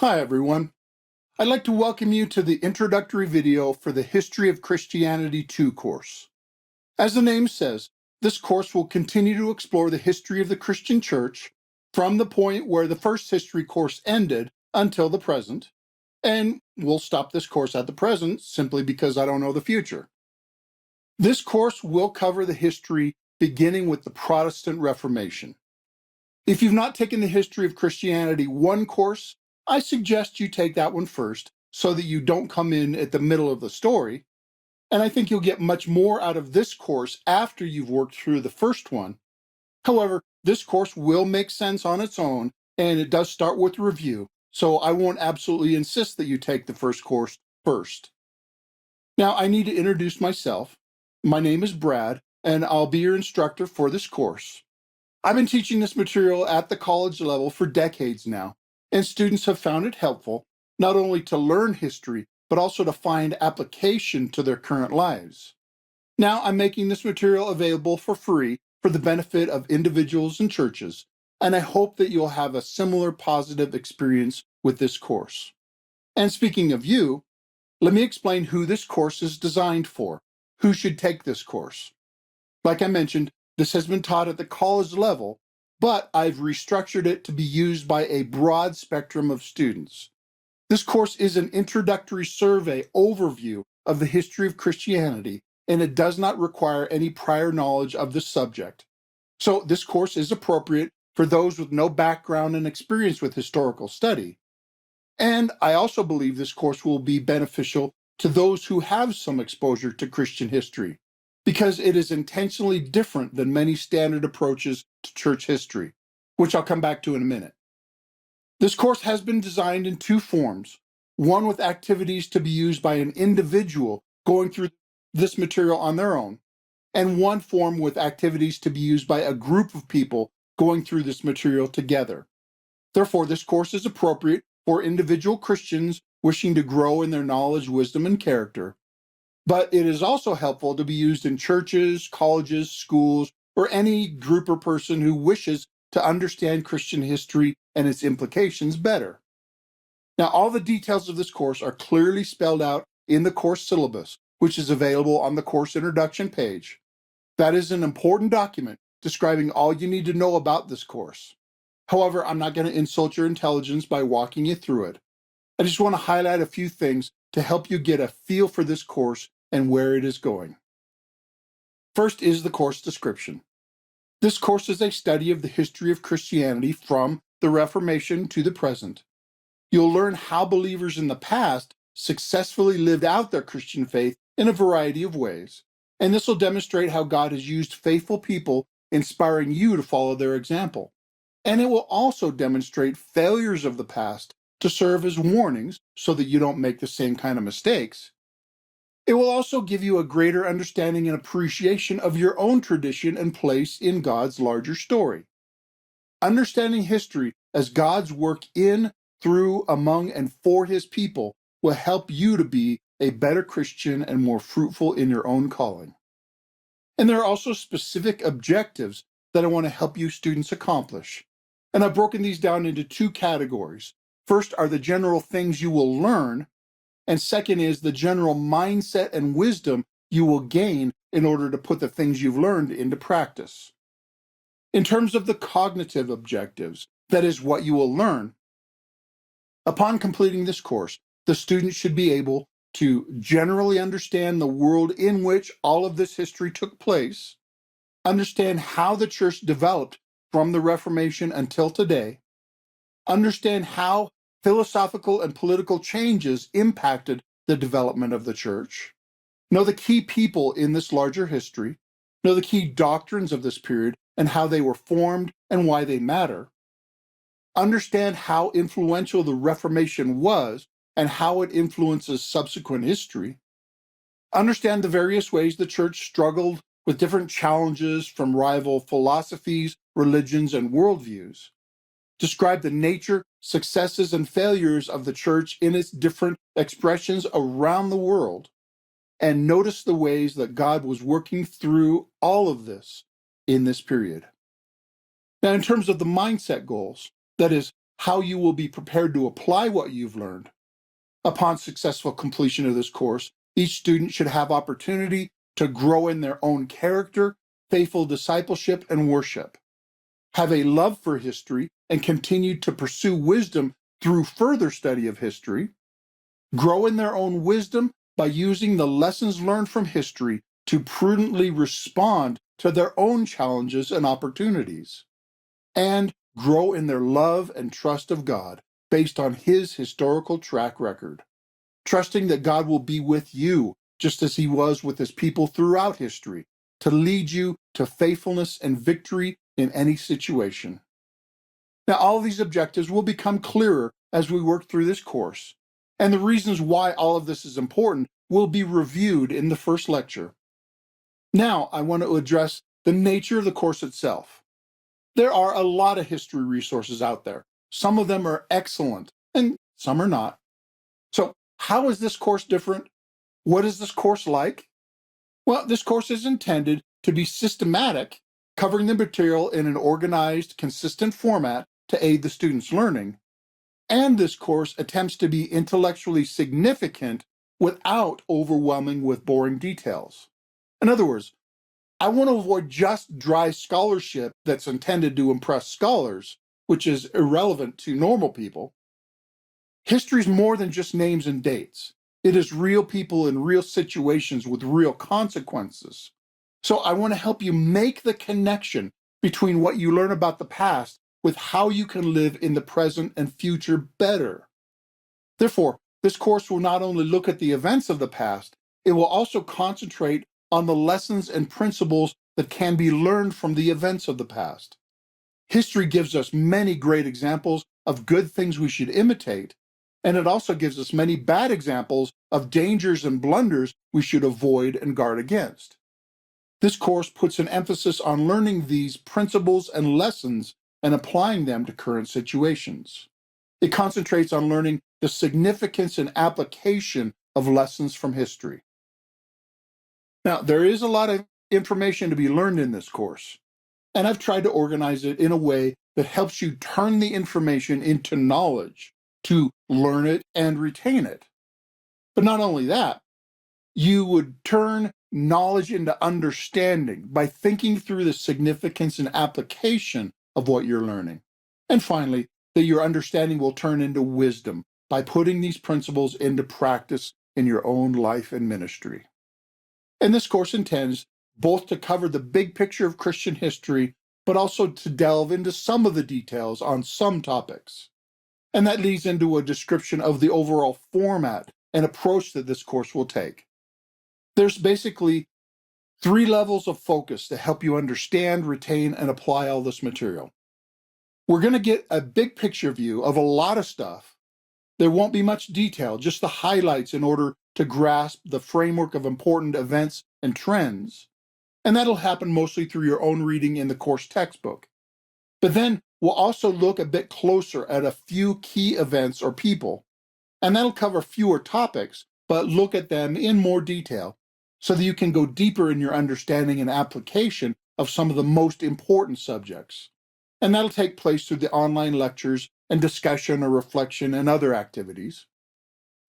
Hi everyone. I'd like to welcome you to the introductory video for the History of Christianity 2 course. As the name says, this course will continue to explore the history of the Christian Church from the point where the first history course ended until the present, and we'll stop this course at the present simply because I don't know the future. This course will cover the history beginning with the Protestant Reformation. If you've not taken the History of Christianity 1 course, I suggest you take that one first so that you don't come in at the middle of the story. And I think you'll get much more out of this course after you've worked through the first one. However, this course will make sense on its own, and it does start with review, so I won't absolutely insist that you take the first course first. Now, I need to introduce myself. My name is Brad, and I'll be your instructor for this course. I've been teaching this material at the college level for decades now, and students have found it helpful not only to learn history, but also to find application to their current lives. Now I'm making this material available for free for the benefit of individuals and churches, and I hope that you'll have a similar positive experience with this course. And speaking of you, let me explain who this course is designed for, who should take this course. Like I mentioned, this has been taught at the college level, but I've restructured it to be used by a broad spectrum of students. This course is an introductory survey overview of the history of Christianity, and it does not require any prior knowledge of the subject. So this course is appropriate for those with no background and experience with historical study. And I also believe this course will be beneficial to those who have some exposure to Christian history, because it is intentionally different than many standard approaches to church history, which I'll come back to in a minute. This course has been designed in 2 forms, one with activities to be used by an individual going through this material on their own, and one form with activities to be used by a group of people going through this material together. Therefore, this course is appropriate for individual Christians wishing to grow in their knowledge, wisdom, and character. But it is also helpful to be used in churches, colleges, schools, or any group or person who wishes to understand Christian history and its implications better. Now, all the details of this course are clearly spelled out in the course syllabus, which is available on the course introduction page. That is an important document describing all you need to know about this course. However, I'm not going to insult your intelligence by walking you through it. I just want to highlight a few things to help you get a feel for this course and where it is going. First is the course description. This course is a study of the history of Christianity from the Reformation to the present. You'll learn how believers in the past successfully lived out their Christian faith in a variety of ways, and this will demonstrate how God has used faithful people, inspiring you to follow their example. And it will also demonstrate failures of the past to serve as warnings so that you don't make the same kind of mistakes. It will also give you a greater understanding and appreciation of your own tradition and place in God's larger story. Understanding history as God's work in, through, among, and for His people will help you to be a better Christian and more fruitful in your own calling. And there are also specific objectives that I want to help you students accomplish. And I've broken these down into 2 categories. First are the general things you will learn, and second is the general mindset and wisdom you will gain in order to put the things you've learned into practice. In terms of the cognitive objectives, that is what you will learn, upon completing this course, the student should be able to generally understand the world in which all of this history took place, understand how the church developed from the Reformation until today, understand how philosophical and political changes impacted the development of the church, know the key people in this larger history, know the key doctrines of this period and how they were formed and why they matter, understand how influential the Reformation was and how it influences subsequent history, understand the various ways the church struggled with different challenges from rival philosophies, religions, and worldviews, describe the nature, successes, and failures of the church in its different expressions around the world, and notice the ways that God was working through all of this in this period. Now, in terms of the mindset goals, that is, how you will be prepared to apply what you've learned. Upon successful completion of this course, each student should have opportunity to grow in their own character, faithful discipleship, and worship, have a love for history, and continue to pursue wisdom through further study of history, grow in their own wisdom by using the lessons learned from history to prudently respond to their own challenges and opportunities, and grow in their love and trust of God based on His historical track record, trusting that God will be with you just as He was with His people throughout history, to lead you to faithfulness and victory in any situation. Now, all of these objectives will become clearer as we work through this course, and the reasons why all of this is important will be reviewed in the first lecture. Now, I want to address the nature of the course itself. There are a lot of history resources out there. Some of them are excellent, and some are not. So, how is this course different? What is this course like? Well, this course is intended to be systematic, covering the material in an organized, consistent format to aid the student's learning. And this course attempts to be intellectually significant without overwhelming with boring details. In other words, I want to avoid just dry scholarship that's intended to impress scholars, which is irrelevant to normal people. History is more than just names and dates. It is real people in real situations with real consequences. So I want to help you make the connection between what you learn about the past with how you can live in the present and future better. Therefore, this course will not only look at the events of the past, it will also concentrate on the lessons and principles that can be learned from the events of the past. History gives us many great examples of good things we should imitate, and it also gives us many bad examples of dangers and blunders we should avoid and guard against. This course puts an emphasis on learning these principles and lessons and applying them to current situations. It concentrates on learning the significance and application of lessons from history. Now, there is a lot of information to be learned in this course, and I've tried to organize it in a way that helps you turn the information into knowledge, to learn it and retain it. But not only that, you would turn knowledge into understanding by thinking through the significance and application of what you're learning. And finally, that your understanding will turn into wisdom by putting these principles into practice in your own life and ministry. And this course intends both to cover the big picture of Christian history, but also to delve into some of the details on some topics. And that leads into a description of the overall format and approach that this course will take. There's basically 3 levels of focus to help you understand, retain, and apply all this material. We're going to get a big picture view of a lot of stuff. There won't be much detail, just the highlights in order to grasp the framework of important events and trends. And that'll happen mostly through your own reading in the course textbook. But then we'll also look a bit closer at a few key events or people. And that'll cover fewer topics, but look at them in more detail so that you can go deeper in your understanding and application of some of the most important subjects. And that'll take place through the online lectures and discussion or reflection and other activities.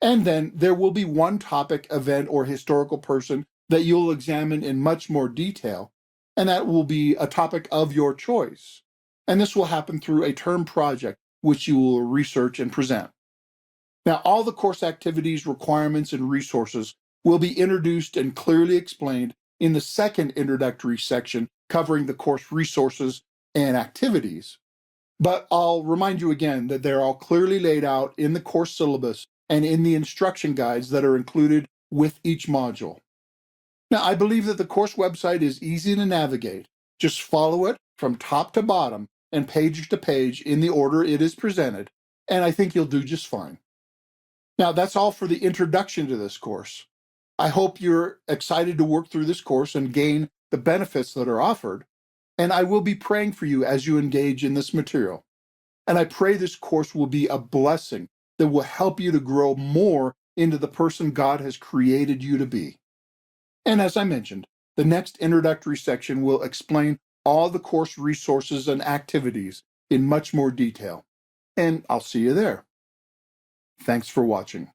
And then there will be one topic, event, or historical person that you'll examine in much more detail, and that will be a topic of your choice. And this will happen through a term project, which you will research and present. Now, all the course activities, requirements, and resources will be introduced and clearly explained in the second introductory section covering the course resources and activities. But I'll remind you again that they're all clearly laid out in the course syllabus and in the instruction guides that are included with each module. Now, I believe that the course website is easy to navigate. Just follow it from top to bottom and page to page in the order it is presented, and I think you'll do just fine. Now, that's all for the introduction to this course. I hope you're excited to work through this course and gain the benefits that are offered, and I will be praying for you as you engage in this material. And I pray this course will be a blessing that will help you to grow more into the person God has created you to be. And as I mentioned, the next introductory section will explain all the course resources and activities in much more detail. and I'll see you there. Thanks for watching.